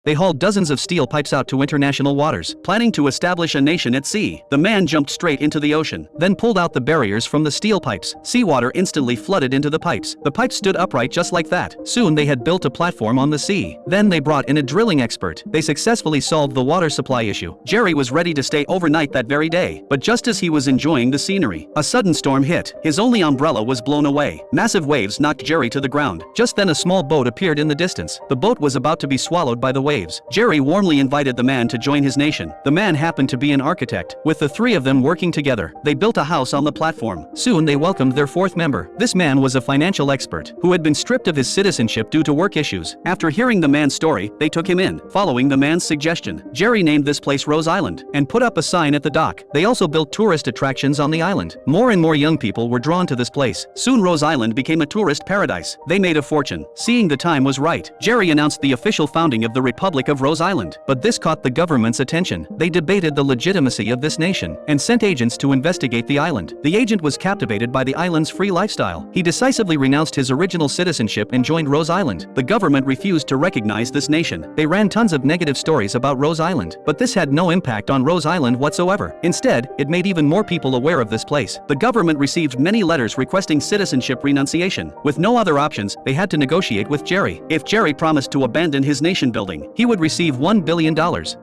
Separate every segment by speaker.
Speaker 1: They hauled dozens of steel pipes out to international waters, planning to establish a nation at sea. The man jumped straight into the ocean, then pulled out the barriers from the steel pipes. Seawater instantly flooded into the pipes. The pipes stood upright just like that. Soon they had built a platform on the sea. Then they brought in a drilling expert. They successfully solved the water supply issue. Jerry was ready to stay overnight that very day, but just as he was enjoying the scenery, a sudden storm hit. His only umbrella was blown away. Massive waves knocked Jerry to the ground. Just then a small boat appeared in the distance. The boat was about to be swallowed by the waves. Jerry warmly invited the man to join his nation. The man happened to be an architect. With the three of them working together, they built a house on the platform. Soon they welcomed their fourth member. This man was a financial expert who had been stripped of his citizenship due to work issues. After hearing the man's story, they took him in. Following the man's suggestion, Jerry named this place Rose Island and put up a sign at the dock. They also built tourist attractions on the island. More and more young people were drawn to this place. Soon Rose Island became a tourist paradise. They made a fortune. Seeing the time was right, Jerry announced the official founding of the Republic of Rose Island. But this caught the government's attention. They debated the legitimacy of this nation and sent agents to investigate the island. The agent was captivated by the island's free lifestyle. He decisively renounced his original citizenship and joined Rose Island. The government refused to recognize this nation. They ran tons of negative stories about Rose Island, but this had no impact on Rose Island whatsoever. Instead, it made even more people aware of this place. The government received many letters requesting citizenship renunciation. With no other options, they had to negotiate with Jerry. If Jerry promised to abandon his nation building, he would receive $1 billion.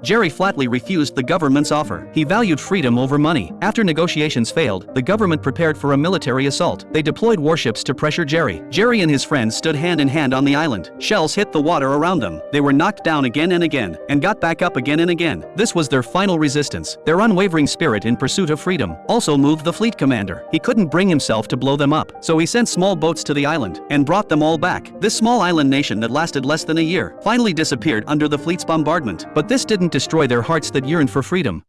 Speaker 1: Jerry flatly refused the government's offer. He valued freedom over money. After negotiations failed, the government prepared for a military assault. They deployed warships to pressure Jerry. Jerry and his friends stood hand in hand on the island. Shells hit the water around them. They were knocked down again and again, and got back up again and again. This was their final resistance. Their unwavering spirit in pursuit of freedom also moved the fleet commander. He couldn't bring himself to blow them up, so he sent small boats to the island and brought them all back. This small island nation that lasted less than a year finally disappeared under the fleet's bombardment. But this didn't destroy their hearts that yearned for freedom.